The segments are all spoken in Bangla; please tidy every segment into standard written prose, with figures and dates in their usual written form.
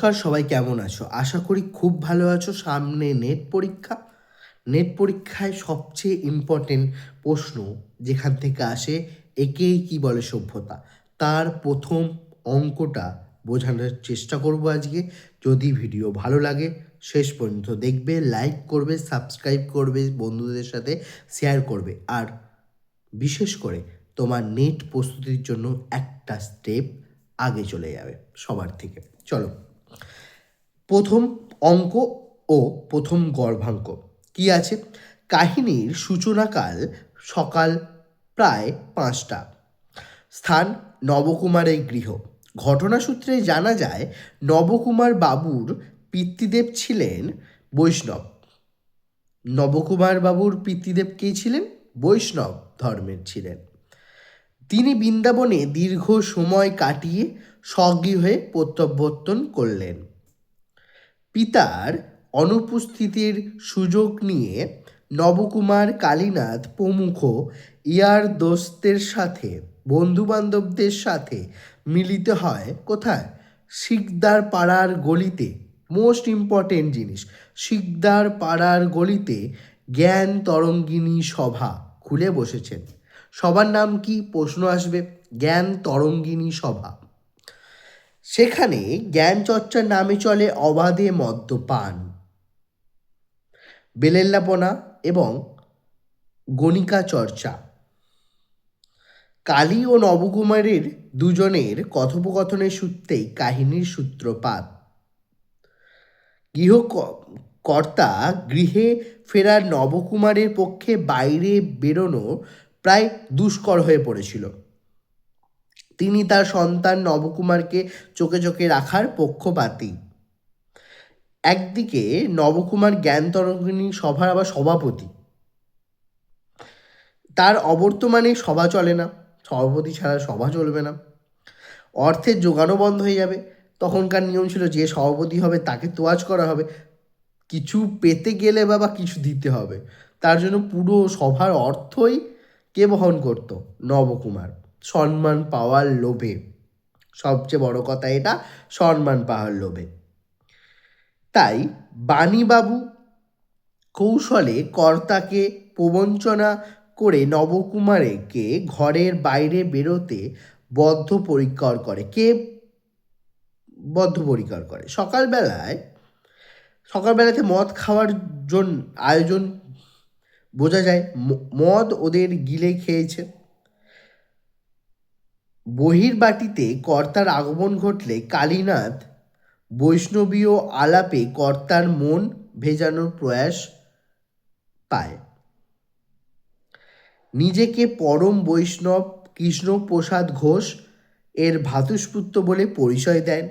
নমস্কার, সবাই কেমন আছো? আশা করি খুব ভালো আছো। সামনে নেট পরীক্ষা। নেট পরীক্ষায় সবচেয়ে ইম্পর্টেন্ট প্রশ্ন যেখান থেকে আসে, একেই কি বলে সভ্যতা, তার প্রথম অঙ্কটা বোঝানোর চেষ্টা করব আজকে। যদি ভিডিও ভালো লাগে শেষ পর্যন্ত দেখবে, লাইক করবে, সাবস্ক্রাইব করবে, বন্ধুদের সাথে শেয়ার করবে। আর বিশেষ করে তোমার নেট প্রস্তুতির জন্য একটা স্টেপ আগে চলে যাবে সবার থেকে। চলো, প্রথম অঙ্ক ও প্রথম গর্ভাঙ্ক কি আছে? কাহিনীর সূচনাকাল সকাল প্রায় 5টা। স্থান নবকুমারের গৃহ। ঘটনাসূত্রে জানা যায় নবকুমার বাবুর পিতৃদেব ছিলেন বৈষ্ণব। নবকুমার বাবুর পিতৃদেব কে ছিলেন? বৈষ্ণব ধর্মের ছিলেন। তিনি বৃন্দাবনে দীর্ঘ সময় কাটিয়ে স্বগৃহে প্রত্যাবর্তন করলেন। পিতার অনুপস্থিতির সুযোগ নিয়ে নবকুমার কালীনাথ প্রমুখ ইয়ার দোস্তের সাথে, বন্ধুবান্ধবদের সাথে মিলিত হয় কোথায়? শিকদার পাড়ার গলিতে। মোস্ট ইম্পর্টেন্ট জিনিস, শিকদার পাড়ার গলিতে জ্ঞান তরঙ্গিনী সভা খুলে বসেছেন। সবার নাম কি? প্রশ্ন আসবে। জ্ঞান তরঙ্গিনী সভা। সেখানে জ্ঞান চর্চার নামে চলে অবাধে মদ্যপান, বেলেল্লাপনা এবং গণিকা চর্চা। কালী ও নবকুমারের দুজনের কথোপকথনের সূত্রেই কাহিনীর সূত্রপাত। গৃহকর্তা গৃহে ফেরার নবকুমারের পক্ষে বাইরে বেরোনো প্রায় দুষ্কর হয়ে পড়েছিল। তিনি তার সন্তান নবকুমারকে চোখে চোখে রাখার পক্ষপাতী। একদিকে নবকুমার জ্ঞান তরঙ্গিনী সভার আবার সভাপতি, তার অবর্তমানে সভা চলে না, সভাপতি ছাড়া সভা চলবে না, অর্থের জোগানও বন্ধ হয়ে যাবে। তখনকার নিয়ম ছিল যে সভাপতি হবে তাকে তোয়াজ করা হবে, কিছু পেতে গেলে বা কিছু দিতে হবে। তার জন্য পুরো সভার অর্থই কে বহন করত? নবকুমার। সম্মান পাওয়ার লোভে, সবচেয়ে বড় কথা এটা, সম্মান পাওয়ার লোভে। তাই বাণীবাবু কৌশলে কর্তাকে প্রবঞ্চনা করে নবকুমারকে ঘরের বাইরে বেরোতে বদ্ধপরিকর করে। কে বদ্ধপরিকর করে? সকালবেলাতে মদ খাওয়ার জন্য আয়োজন বোঝা যায়। মদ ওদের গিলে খেয়েছে। বহির্বাটিতে কর্তার আগমন ঘটলে কালীনাথ বৈষ্ণবীয় আলাপে কর্তার মন ভেজানোর প্রয়াস পায়। নিজেকে পরম বৈষ্ণব কৃষ্ণপ্রসাদ ঘোষ এর ভ্রাতুষ্পুত্র বলে পরিচয় দেন।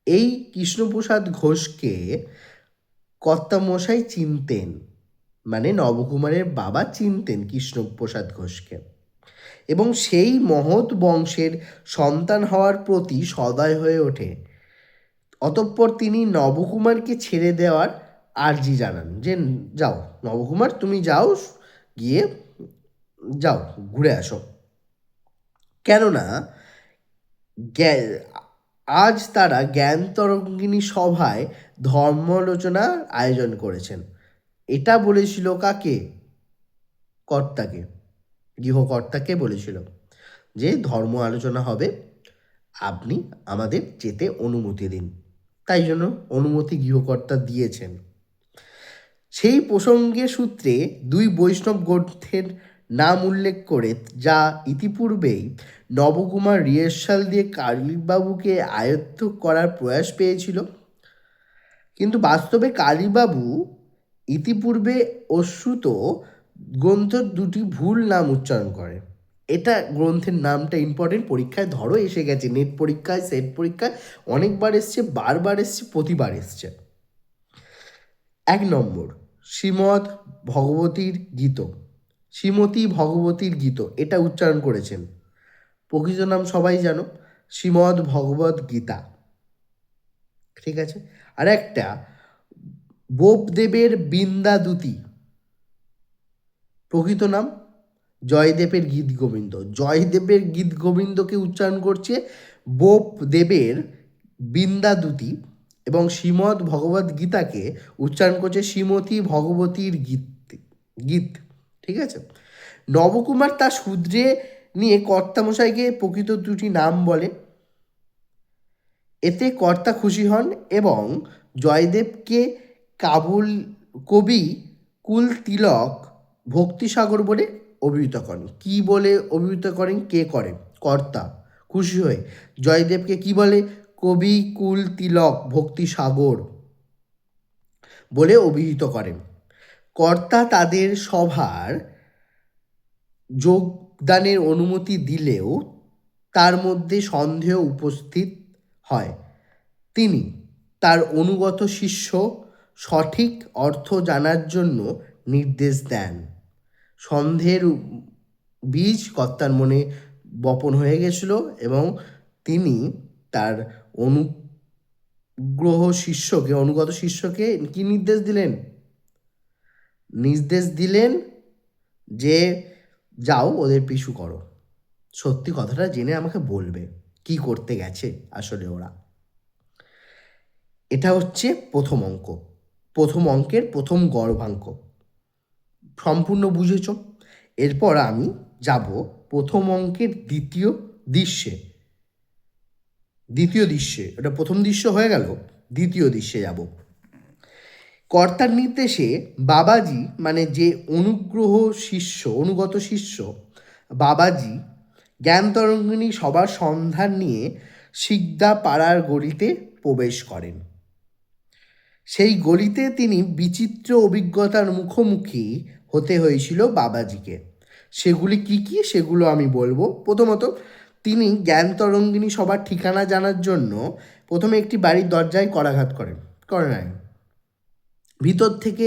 এই কৃষ্ণপ্রসাদ ঘোষকে কর্তামশাই চিনতেন, মানে নবকুমারের বাবা চিনতেন কৃষ্ণপ্রসাদ ঘোষকে, এবং সেই মহৎ বংশের সন্তান হওয়ার প্রতি সদয় হয়ে ওঠে। অতঃপর তিনি নবকুমারকে ছেড়ে দেওয়ার আর্জি জানান যে যাও নবকুমার, তুমি যাও, গিয়ে যাও ঘুরে আসো। কেননা আজ তারা জ্ঞান তরঙ্গিনী সভায় ধর্মালোচনার আয়োজন করেছেন। এটা বলেছিল কাকে? কর্তাকে, গৃহকর্তাকে বলেছিল যে ধর্ম আলোচনা হবে, আপনি আমাদের যেতে অনুমতি দিন। তাই জন্য অনুমতি গৃহকর্তা দিয়েছেন। সেই প্রসঙ্গের সূত্রে দুই বৈষ্ণব গ্রন্থের নাম উল্লেখ করে, যা ইতিপূর্বেই নবকুমার রিহার্সাল দিয়ে কালীবাবুকে আয়ত্ত করার প্রয়াস পেয়েছিল, কিন্তু বাস্তবে কালীবাবু ইতিপূর্বে অশ্রুত গ্রন্থের দুটি ভুল নাম উচ্চারণ করে। এটা গ্রন্থের নামটা ইম্পর্টেন্ট, পরীক্ষায় ধরো এসে গেছে, নেট পরীক্ষায়, সেট পরীক্ষায় অনেকবার এসছে, বারবার এসছে, প্রতিবার এসছে। 1 নম্বর, শ্রীমৎ ভগবতীর গীত। শ্রীমতী ভগবতীর গীত এটা উচ্চারণ করেছেন। প্রকৃত নাম সবাই জানো, শ্রীমদ্ ভগবদ গীতা। ঠিক আছে। আর একটা বোপদেবের বৃন্দাদূতি, প্রকৃত নাম জয়দেবের গীত গোবিন্দ। জয়দেবের গীত গোবিন্দকে উচ্চারণ করছে বোপদেবের বৃন্দাদূতি, এবং শ্রীমদ্ ভগবদ্ গীতাকে উচ্চারণ করছে শ্রীমতী ভগবতীর গীত। ঠিক আছে। নবকুমার তার শূদ্রে নিয়ে কর্তামশাইকে প্রকৃত দুটি নাম বলে। এতে কর্তা খুশি হন এবং জয়দেবকে কবি কুল তিলক ভক্তিসাগর বলে অভিহিত করেন। কি বলে অভিহিত করেন? কে করেন? কর্তা খুশি হয়ে জয়দেবকে কি বলে? কবি কুল তিলক ভক্তিসাগর বলে অভিহিত করেন। কর্তা তাদের সভার যোগদানের অনুমতি দিলেও তার মধ্যে সন্দেহ উপস্থিত হয়। তিনি তার অনুগত শিষ্য সঠিক অর্থ জানার জন্য নির্দেশ দেন। সন্দেহের বীজ কর্তার মনে বপন হয়ে গেছিল এবং তিনি তার অনুগত শিষ্যকে কি নির্দেশ দিলেন? নির্দেশ দিলেন যে যাও ওদের পিছু করো, সত্যি কথাটা জেনে আমাকে বলবে কি করতে গেছে আসলে ওরা। এটা হচ্ছে প্রথম অঙ্ক, প্রথম অঙ্কের প্রথম গর্ভাঙ্ক। সম্পূর্ণ বুঝেছ? এরপর আমি যাব প্রথম অঙ্কের দ্বিতীয় দৃশ্যে। এটা প্রথম দৃশ্য হয়ে গেল, দ্বিতীয় দৃশ্যে যাব। কর্তার নির্দেশে বাবাজি মানে যে অনুগত শিষ্য বাবাজি জ্ঞান তরঙ্গিনী সবার সন্ধান নিয়ে সিকদা পাড়ার গলিতে প্রবেশ করেন। সেই গলিতে তিনি বিচিত্র অভিজ্ঞতার মুখোমুখি হতে হয়েছিল বাবাজিকে। সেগুলি কি কি সেগুলো আমি বলবো। প্রথমত, তিনি জ্ঞান তরঙ্গিনী সবার ঠিকানা জানার জন্য প্রথমে একটি বাড়ির দরজায় করাঘাত করেন। ভিতর থেকে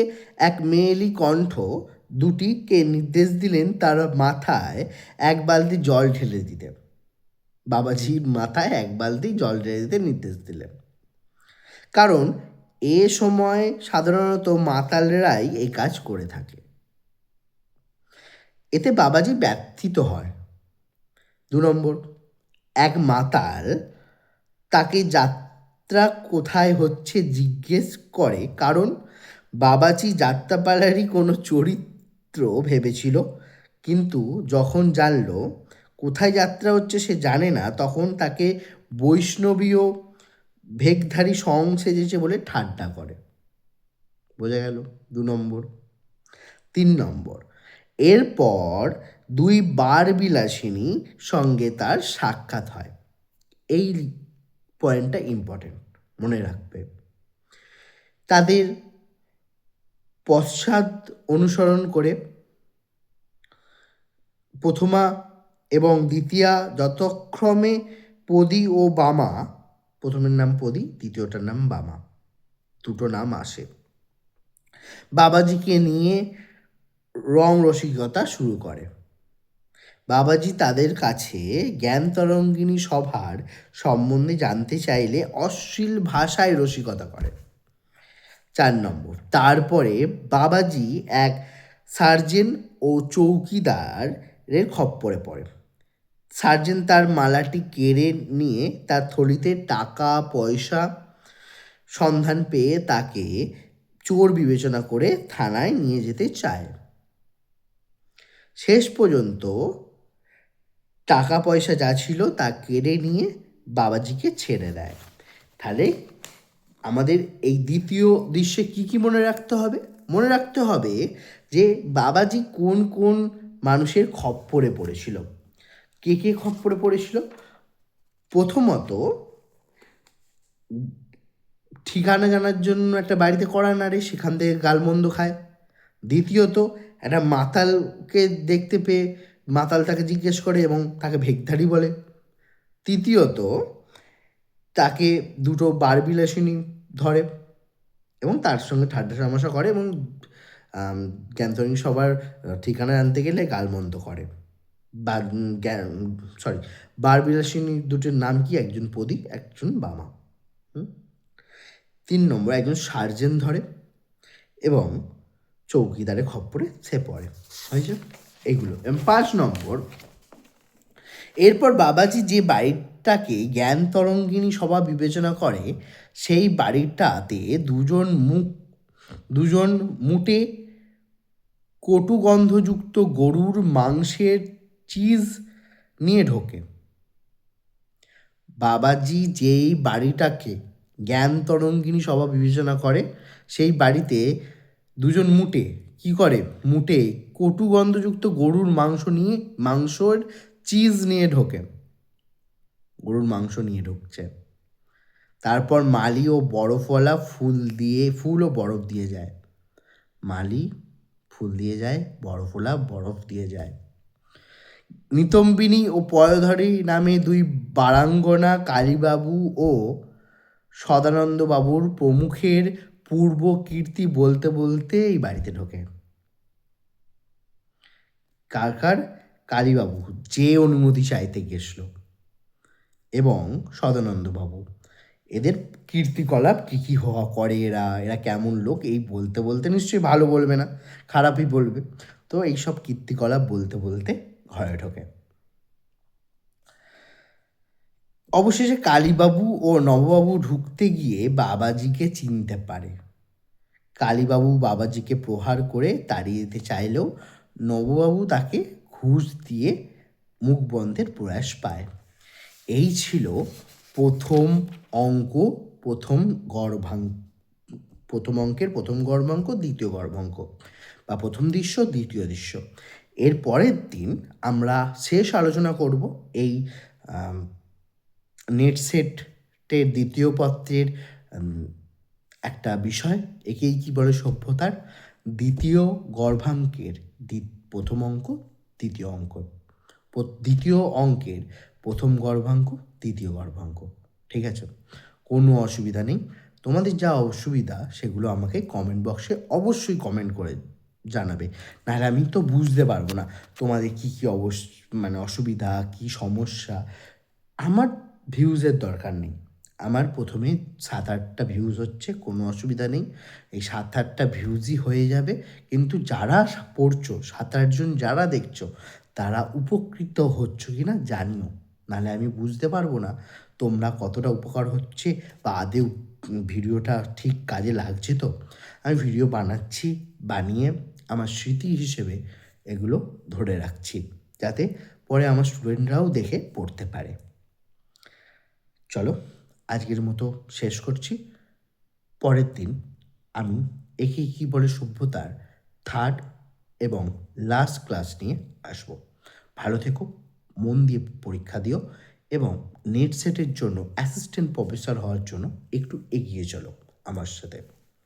এক মেয়েলি কণ্ঠ দুটিকে নির্দেশ দিলেন তার মাথায় এক বালতি জল ঢেলে দিতে। বাবাজির মাথায় এক বালতি জল ঢেলে দিতে নির্দেশ দিলেন, কারণ এ সময় সাধারণত মাতালরাই এই কাজ করে থাকে। এতে বাবাজি ব্যথিত হয়। 2 নম্বর, এক মাতাল তাকে যাত্রা কোথায় হচ্ছে জিজ্ঞেস করে, কারণ বাবাজি যাত্রাপালারই কোনো চরিত্র ভেবেছিল, কিন্তু যখন জানল কোথায় যাত্রা হচ্ছে সে জানে না, তখন তাকে বৈষ্ণবীয় ভেগধারী সং সেজেছে বলে ঠাট্টা করে। বোঝা গেল 2 নম্বর। 3 নম্বর, এরপর 2 বারবিলাসিনী সঙ্গে তার সাক্ষাৎ হয়। এই পয়েন্টটা ইম্পর্টেন্ট, মনে রাখবে। তাদের পশ্চাৎ অনুসরণ করে প্রথমা এবং দ্বিতীয়া যথাক্রমে পদী ও বামা, প্রথমের নাম পদী, দ্বিতীয়টার নাম বামা, 2টো নাম আসে, বাবাজিকে নিয়ে রং রসিকতা শুরু করে। বাবাজি তাদের কাছে জ্ঞান তরঙ্গিনী সভার সম্বন্ধে জানতে চাইলে অশ্লীল ভাষায় রসিকতা করে। 4 নম্বর, তারপরে বাবাজি এক সার্জেন্ট ও চৌকিদারের খপ্পরে পড়ে। সার্জেন্ট তার মালাটি কেড়ে নিয়ে তার থলিতে টাকা পয়সা সন্ধান পেয়ে তাকে চোর বিবেচনা করে থানায় নিয়ে যেতে চায়। শেষ পর্যন্ত টাকা পয়সা যা ছিল তা কেড়ে নিয়ে বাবাজিকে ছেড়ে দেয়। তাহলে আমাদের এই দ্বিতীয় দৃশ্যে কি কি মনে রাখতে হবে? মনে রাখতে হবে যে বাবাজি কোন কোন মানুষের খপ্পরে পড়েছিল, কে কে খপ্পরে পড়েছিল। প্রথমত, ঠিকানা জানার জন্য একটা বাড়িতে কড়া নাড়ে, সেখান থেকে গালমন্দ খায়। দ্বিতীয়ত, একটা মাতালকে দেখতে পেয়ে মাতাল তাকে জিজ্ঞেস করে এবং তাকে ভেগধারী বলে। তৃতীয়ত, তাকে 2টো বারবিলাসিনী ধরে এবং তার সঙ্গে ঠাট্টা তামাশা করে এবং জ্ঞানতরঙ্গিনী সবার ঠিকানা জানতে গেলে গালমন্দ করে। বারবিলাসিনী 2টির নাম কি? একজন পদী, একজন বামা। 3 নম্বর, একজন সার্জেন্ট ধরে এবং চৌকিদারের খপ্পরে সে পড়ে। হয়েছে এইগুলো। এবং 5 নম্বর, এরপর বাবাজি যে বাড়িটাকে জ্ঞান তরঙ্গিনী সভা বিবেচনা করে, সেই বাড়িটাতে দুজন মুটে কটু গন্ধযুক্ত গরুর মাংসের চিজ নিয়ে ঢোকে। বাবাজি যেই বাড়িটাকে জ্ঞান তরঙ্গিনী সভা বিবেচনা করে, সেই বাড়িতে দুজন মুটে কি করে, মুটে কটু গন্ধযুক্ত গরুর মাংসর চিজ নিয়ে ঢোকে। গরুর মাংস নিয়ে ঢুকছে। তারপর মালি ও বরফওয়ালা ফুল ও বরফ দিয়ে যায়। মালি ফুল দিয়ে যায়, বরফওয়ালা বরফ দিয়ে যায়। নিতম্বিনী ও পয়োধরী নামে দুই বারাঙ্গনা কালীবাবু ও সদানন্দবাবুর প্রমুখের পূর্ব কীর্তি বলতে বলতে এই বাড়িতে ঢোকে। কার? কালীবাবু, যে অনুমতি চাইতে গেছিল, এবং সদানন্দবাবু। এদের কীর্তিকলাপ কী কী হওয়া করে, এরা কেমন লোক, এই বলতে বলতে নিশ্চয়ই ভালো বলবে না, খারাপই বলবে। তো এইসব কীর্তিকলাপ বলতে বলতে ঘরে ঢোকে। অবশেষে কালীবাবু ও নববাবু ঢুকতে গিয়ে বাবাজিকে চিনতে পারে। কালীবাবু বাবাজিকে প্রহার করে তাড়িয়ে দিতে চাইলেও নববাবু তাকে ঘুষ দিয়ে মুখ বন্ধের প্রয়াস পায়। এই ছিল প্রথম অঙ্ক, প্রথম অঙ্কের প্রথম গর্ভাঙ্ক, দ্বিতীয় গর্ভাঙ্ক, বা প্রথম দৃশ্য, দ্বিতীয় দৃশ্য। এর পরের দিন আমরা শেষ আলোচনা করব এই নেট সেটের দ্বিতীয় পত্রের একটা বিষয়, একেই কি বলে সভ্যতার দ্বিতীয় গর্ভাঙ্কের প্রথম অঙ্ক, দ্বিতীয় অঙ্ক, দ্বিতীয় অঙ্কের প্রথম গর্ভাঙ্ক, দ্বিতীয় গর্ভাঙ্ক। ঠিক আছে, কোনো অসুবিধা নেই। তোমাদের যা অসুবিধা সেগুলো আমাকে কমেন্ট বক্সে অবশ্যই কমেন্ট করে জানাবে, নাহলে আমি তো বুঝতে পারবো না তোমাদের কী কী অসুবিধা, কী সমস্যা। আমার ভিউজের দরকার নেই, আমার প্রথমে 7-8টা ভিউজ হচ্ছে, কোনো অসুবিধা নেই, এই 7-8টা ভিউজই হয়ে যাবে। কিন্তু যারা পড়ছো, 7-8 জন যারা দেখছো, তারা উপকৃত হচ্ছ কি না জানিও, নাহলে আমি বুঝতে পারবো না তোমরা কতটা উপকার হচ্ছে বা আদেও ভিডিওটা ঠিক কাজে লাগছে। তো আমি ভিডিও বানাচ্ছি, বানিয়ে আমার স্মৃতি হিসেবে এগুলো ধরে রাখছি, যাতে পরে আমার স্টুডেন্টরাও দেখে পড়তে পারে। চলো আজকের মতো শেষ করছি। পরের দিন আমি একেই কি বলে সভ্যতার থার্ড এবং লাস্ট ক্লাস নিয়ে আসব। ভালো থেকো, মন দিয়ে পরীক্ষা দিও, এবং নেট সেটের জন্য অ্যাসিস্ট্যান্ট প্রফেসর হওয়ার জন্য একটু এগিয়ে চলো আমার সাথে।